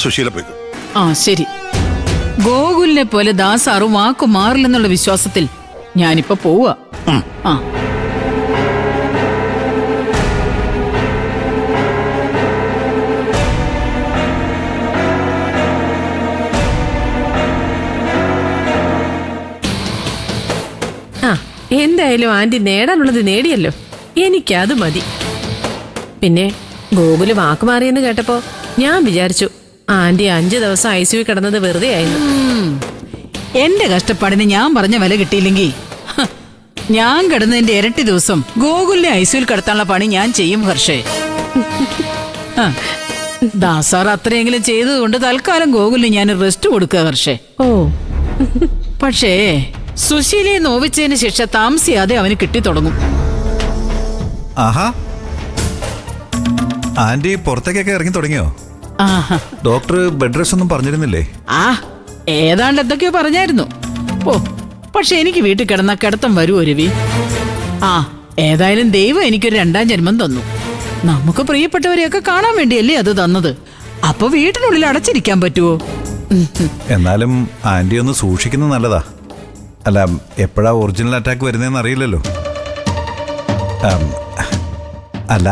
സുശീല പോയിക്കോ. ആ ശരി. ഗോകുലിനെ പോലെ ദാസാറും വാക്കു മാറില്ലെന്നുള്ള വിശ്വാസത്തിൽ ഞാനിപ്പോ പോവാ. ആ എന്തായാലും ആന്റി നേടാനുള്ളത് നേടിയല്ലോ. എനിക്കത് മതി. പിന്നെ ഗോകുല് വാക്ക് മാറിയെന്ന് കേട്ടപ്പോ ഞാൻ വിചാരിച്ചു ആന്റി 5 ദിവസം ICU കിടന്നത് വെറുതെ ആയിരുന്നു. എന്റെ കഷ്ടപ്പാടിന് ഞാൻ പറഞ്ഞ വില കിട്ടിയില്ലെങ്കിൽ ഞാൻ കിടന്നതിന്റെ ഇരട്ടി ദിവസം ഗോകുലിനെ ICUയിൽ കിടത്താനുള്ള പണി ഞാൻ ചെയ്യും ഹർഷേ. ദാസാർ അത്രയെങ്കിലും ചെയ്തതുകൊണ്ട് തൽക്കാലം ഗോകുലിന് ഞാൻ റെസ്റ്റ് കൊടുക്കുക ഹർഷേ. ഓ പക്ഷേ സുശീലയെ നോവിച്ചതിന് ശിക്ഷ താമസിയാതെ അവന് കിട്ടിത്തുടങ്ങും. ആഹാ, ആന്റി പുറത്തേക്കൊക്കെ ഇറങ്ങി തുടങ്ങിയോ? ആഹാ. ഡോക്ടർ ബെഡ് റെസ്റ്റ് ഒന്നും പറഞ്ഞിരുന്നില്ലേ? ഏതാണ്ട് എന്തൊക്കെയോ പറഞ്ഞായിരുന്നു. ഓ പക്ഷെ എനിക്ക് വീട്ടിൽ കിടന്ന കിടത്തം വരുമോ രവി? ഏതായാലും ദൈവം എനിക്കൊരു 2ാം ജന്മം തന്നു. നമുക്ക് പ്രിയപ്പെട്ടവരെയൊക്കെ കാണാൻ വേണ്ടിയല്ലേ അത് തന്നത്. അപ്പൊ വീട്ടിനുള്ളിൽ അടച്ചിരിക്കാൻ പറ്റുമോ? എന്നാലും ആന്റി ഒന്ന് സൂക്ഷിക്കുന്നത് നല്ലതാ. അല്ല, എപ്പോഴാ ഒറിജിനൽ അറ്റാക്ക് വരുന്നതെന്ന് അറിയില്ലല്ലോ. അല്ല,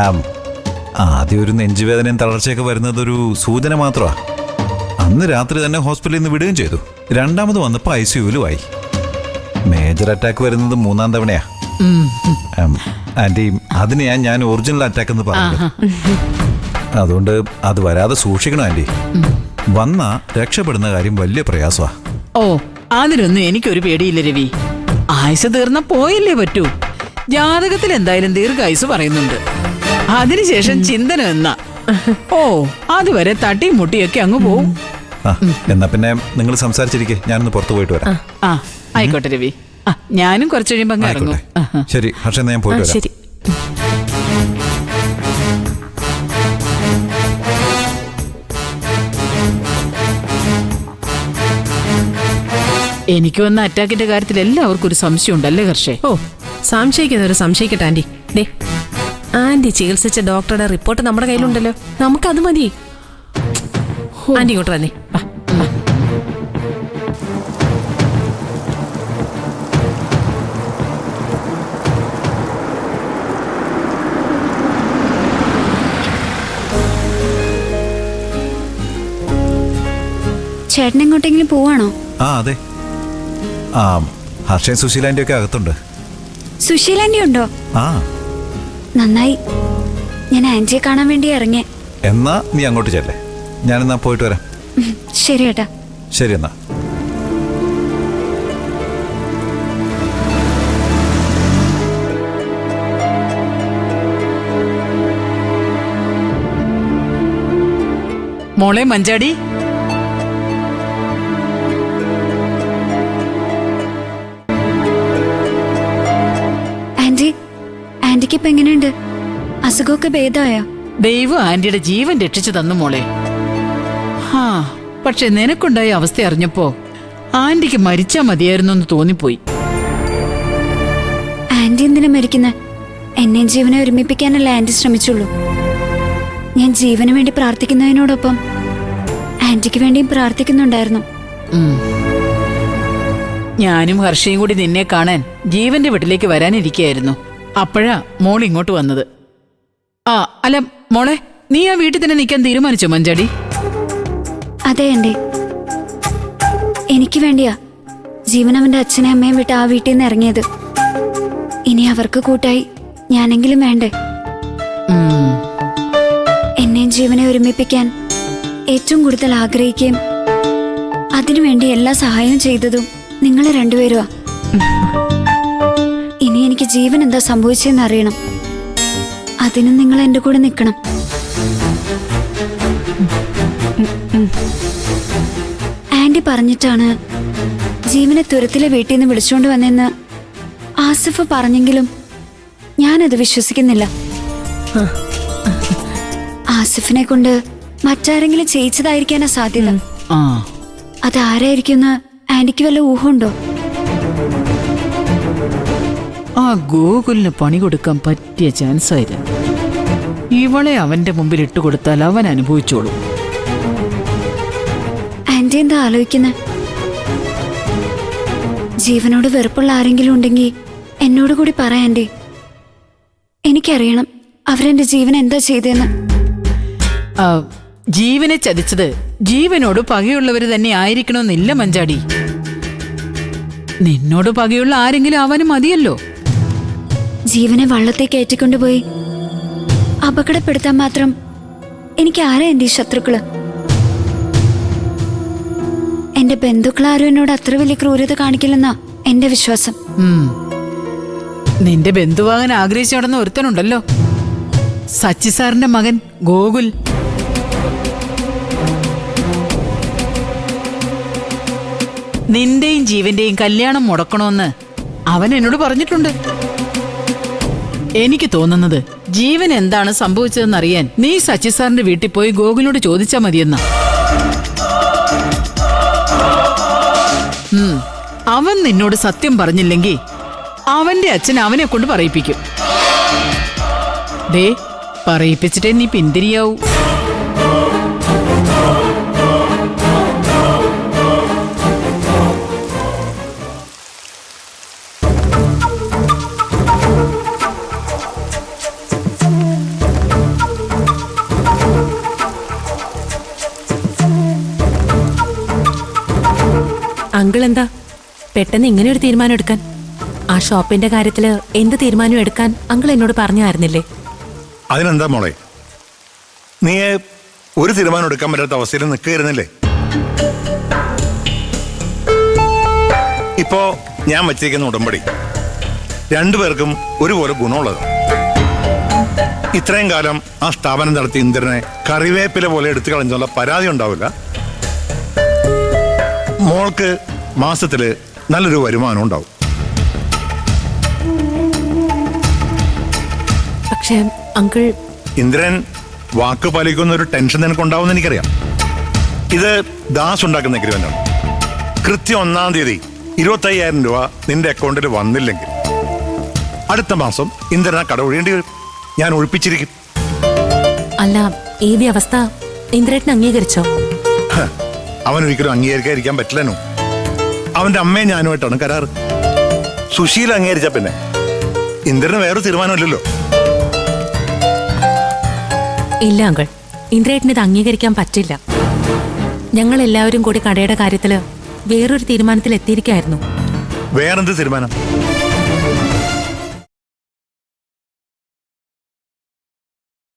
ആദ്യം ഒരു നെഞ്ചുവേദനയും തളർച്ചയൊക്കെ വരുന്നത് ഒരു സൂചന മാത്രമാ. അന്ന് രാത്രി തന്നെ ഹോസ്പിറ്റലിൽ നിന്ന് വിടുകയും ചെയ്തു. 2ാമത് വന്നപ്പോൾ ICUവിലും ആയി. മേജർ അറ്റാക്ക് വരുന്നത് 3ാം തവണയാ. ആന്റി, അതിന് ഞാൻ ഒറിജിനൽ അറ്റാക്ക് എന്ന് പറഞ്ഞു. അതുകൊണ്ട് അത് വരാതെ സൂക്ഷിക്കണം ആന്റി. വന്നാ രക്ഷപ്പെടുന്ന കാര്യം വലിയ പ്രയാസമാ. ഓ അതിനൊന്നും എനിക്കൊരു പേടിയില്ല രവി. ആയുസ് തീർന്ന പോയല്ലേ പറ്റൂ. ജാതകത്തിൽ എന്തായാലും ദീർഘായുസ് പറയുന്നുണ്ട്. അതിനുശേഷം ചിന്തനം എന്നാ. ഓ അതുവരെ തട്ടിയും മുട്ടിയൊക്കെ അങ്ങ് പോവും. എന്നാ പിന്നെ നിങ്ങൾ സംസാരിച്ചിരിക്കെ, ഞാനൊന്ന് പുറത്തു പോയിട്ട് വരാം. ആയിക്കോട്ടെ രവി. ഞാനും കുറച്ചു കഴിയുമ്പോ അങ്ങ് ഇറങ്ങും. ശരി ഹർഷ, ഞാൻ പോയിട്ട് വരാം. ശരി. എനിക്ക് വന്ന അറ്റാക്കിന്റെ കാര്യത്തിൽ എല്ലാവർക്കും ഒരു സംശയം ഉണ്ടല്ലേ ഹർഷേ? ഓ സംശയിക്കുന്നവര് സംശയിക്കട്ടെ ആന്റി. ദേ ആന്റി ചികിത്സിച്ച ഡോക്ടറുടെ റിപ്പോർട്ട് നമ്മുടെ കയ്യിലുണ്ടല്ലോ. നമുക്കത് മതി. ആന്റി ഇങ്ങോട്ട് വന്നേ. ചേട്ടൻ എങ്ങോട്ടെങ്കിലും പോവാണോ? അതെ. ഹർഷയും സുശീലാൻ്റെ ഒക്കെ അകത്തുണ്ട്. സുശീലാൻ്റെ ഉണ്ടോ? നന്നായി. ഞാൻ ആന്റിയെ കാണാൻ വേണ്ടി ഇറങ്ങിയ. എന്നാ നീ അങ്ങോട്ട് ചെല്ലേ. ഞാനെന്നാ പോയിട്ട് വരാം. ശരി ഏട്ടാ. ശരി എന്നാ. മോളെ മഞ്ചാടി, ആന്റിക്ക് ഇപ്പൊ എങ്ങനെയുണ്ട്? അസുഖമൊക്കെ ഭേദമായോ? ദൈവം ആന്റിയുടെ ജീവൻ രക്ഷിച്ചു തന്നു മോളെ. പക്ഷെ നിനക്കുണ്ടായ അവസ്ഥ അറിഞ്ഞപ്പോ ആന്റിക്ക് മരിച്ചാ മതിയായിരുന്നു എന്ന് തോന്നിപ്പോയി. ആന്റി എന്തിനാ മരിക്കുന്നത്? എന്നെയും ജീവനെ ഒരുമിപ്പിക്കാനല്ല ആന്റി ശ്രമിച്ചുള്ളൂ. ഞാൻ ജീവന് വേണ്ടി പ്രാർത്ഥിക്കുന്നതിനോടൊപ്പം ആന്റിക്ക് വേണ്ടിയും പ്രാർത്ഥിക്കുന്നുണ്ടായിരുന്നു. ഞാനും ഹർഷയും കൂടി നിന്നെ കാണാൻ ജീവന്റെ വീട്ടിലേക്ക് വരാനിരിക്കുകയായിരുന്നു. അപ്പോഴാ മോൾ ഇങ്ങോട്ട് വന്നത്. അല്ല മോളെ, നീ ആ വീട്ടിൽ തന്നെ നിൽക്കാൻ തീരുമാനിച്ചോ മഞ്ചാടി? അതെ ആന്റി, എനിക്ക് വേണ്ടിയാ ജീവൻ അവന്റെ അച്ഛനെ അമ്മയും വിട്ട് ആ വീട്ടിൽ നിന്ന് ഇറങ്ങിയത്. ഇനി അവർക്ക് കൂട്ടായി ഞാനെങ്കിലും വേണ്ടേ? എന്നെയും ജീവനെ ഒരുമിപ്പിക്കാൻ ഏറ്റവും കൂടുതൽ ആഗ്രഹിക്കുകയും അതിനുവേണ്ടി എല്ലാ സഹായവും ചെയ്തതും നിങ്ങൾ രണ്ടുപേരുവാ. ഇനി എനിക്ക് ജീവൻ എന്താ സംഭവിച്ചെന്ന് അറിയണം. അതിനും നിങ്ങൾ എന്റെ കൂടെ നിൽക്കണം. ആന്റി പറഞ്ഞിട്ടാണ് ജീവനെ തുരത്തിലെ വീട്ടിൽ നിന്ന് വിളിച്ചുകൊണ്ട് വന്നെന്ന് ആസിഫ് പറഞ്ഞെങ്കിലും ഞാനത് വിശ്വസിക്കുന്നില്ല. ആസിഫിനെ കൊണ്ട് മറ്റാരെങ്കിലും ചെയ്യിച്ചതായിരിക്കാനാ സാധ്യത. അതാരായിരിക്കുമെന്ന് ആന്റിക്ക് വല്ല ഊഹമുണ്ടോ? ആ ഗോകുലിന് പണി കൊടുക്കാൻ പറ്റിയ ചാൻസ് ആയിരുന്നു. ഇവളെ അവന്റെ മുമ്പിൽ ഇട്ടുകൊടുത്താൽ അവൻ അനുഭവിച്ചോളൂ. ആന്റി എന്താ ആലോചിക്കുന്നത്? ജീവനോട് വെറുപ്പുള്ള ആരെങ്കിലും ഉണ്ടെങ്കിൽ എന്നോട് കൂടി പറ ആന്റി. എനിക്കറിയണം അവരെന്റെ ജീവൻ എന്താ ചെയ്തതെന്ന്. ആ, ജീവനെ ചതിച്ചത് ജീവനോട് പകയുള്ളവര് തന്നെ ആയിരിക്കണമെന്നില്ല മഞ്ചാടി. നിന്നോട് പകയുള്ള ആരെങ്കിലും അവന് മതിയല്ലോ. ജീവനെ വള്ളത്തെ കയറ്റിക്കൊണ്ടുപോയി അപകടപ്പെടുത്താൻ മാത്രം എനിക്ക് ആരാ എന്റെ ഈ ശത്രുക്കള്? എന്റെ ബന്ധുക്കളാരും എന്നോട് അത്ര വലിയ ക്രൂരത കാണിക്കില്ലെന്നാ എന്റെ വിശ്വാസം. നിന്റെ ബന്ധുവാകാൻ ആഗ്രഹിച്ചു നടന്ന ഒരുത്തനുണ്ടല്ലോ, സച്ചി സാറിന്റെ മകൻ ഗോകുൽ. നിന്റെയും ജീവന്റെയും കല്യാണം മുടക്കണമെന്ന് അവൻ എന്നോട് പറഞ്ഞിട്ടുണ്ട്. എനിക്ക് തോന്നുന്നത് ജീവൻ എന്താണ് സംഭവിച്ചതെന്നറിയാൻ നീ സച്ചി സാറിന്റെ വീട്ടിൽ പോയി ഗോകുലിനോട് ചോദിച്ചാ മതിയെന്ന. അവൻ നിന്നോട് സത്യം പറഞ്ഞില്ലെങ്കിൽ അവന്റെ അച്ഛൻ അവനെ കൊണ്ട് പറയിപ്പിക്കും. ദേ, പറയിപ്പിച്ചിട്ടേ നീ പിന്തിരിയാവൂ. അങ്കിൾ എന്താ പെട്ടെന്ന് ഇങ്ങനെ ഒരു തീരുമാനം എടുക്കാൻ? ആ ഷോപ്പിന്റെ കാര്യത്തില് എന്ത് തീരുമാനം എടുക്കാൻ അങ്കിൾ എന്നോട് പറഞ്ഞായിരുന്നില്ലേ? അതിനെന്താ മോളെ, നീ ഒരു തീരുമാനം എടുക്കാൻ പറ്റാത്ത അവസ്ഥയിൽ നിൽക്കുകയായിരുന്നില്ലേ? ഇപ്പോ ഞാൻ വച്ചിരിക്കുന്ന ഉടമ്പടി രണ്ടുപേർക്കും ഒരുപോലെ ഗുണമുള്ളത്. ഇത്രയും കാലം ആ സ്ഥാപനം നടത്തി ഇന്ദ്രനെ കറിവേപ്പില പോലെ എടുത്തു കളഞ്ഞുള്ള പരാതി ഉണ്ടാവില്ല. മോൾക്ക് മാസത്തില് നല്ലൊരു വരുമാനം ഉണ്ടാവും. പക്ഷേ അങ്കിൾ, ഇന്ദ്രൻ വാക്ക് പാലിക്കുന്ന ഒരു ടെൻഷൻ നിനക്ക് ഉണ്ടാവുമെന്ന് എനിക്കറിയാം. ഇത് ദാസ് ഉണ്ടാക്കുന്ന എഗ്രിമെന്റാണ്. കൃത്യം 1-ാം തീയതി 25,000 രൂപ നിന്റെ അക്കൗണ്ടിൽ വന്നില്ലെങ്കിൽ അടുത്ത മാസം ഇന്ദ്രനെ കടമൊഴിയേണ്ടി വരും. ഞാൻ ഒഴിപ്പിച്ചിരിക്കും. അല്ല, ഈ വ്യവസ്ഥ ഇന്ദ്രേട്ടൻ അംഗീകരിച്ചോ? അവനൊരിക്കലും അംഗീകരിക്കാതിരിക്കാൻ പറ്റില്ലനോ. അവന്റെ അമ്മയും ഞാനുമായിട്ടാണ് കരാറ്. സുശീല അംഗീകരിച്ച പിന്നെ ഇന്ദ്രന് വേറെ തീരുമാനമില്ലല്ലോ. ഇല്ല അങ്കിൾ, ഇന്ദ്രേട്ടന് ഇത് അംഗീകരിക്കാൻ പറ്റില്ല. ഞങ്ങൾ എല്ലാവരും കൂടി കടയുടെ കാര്യത്തില് വേറൊരു തീരുമാനത്തിൽ എത്തിയിരിക്കായിരുന്നു. വേറെന്ത് തീരുമാനം?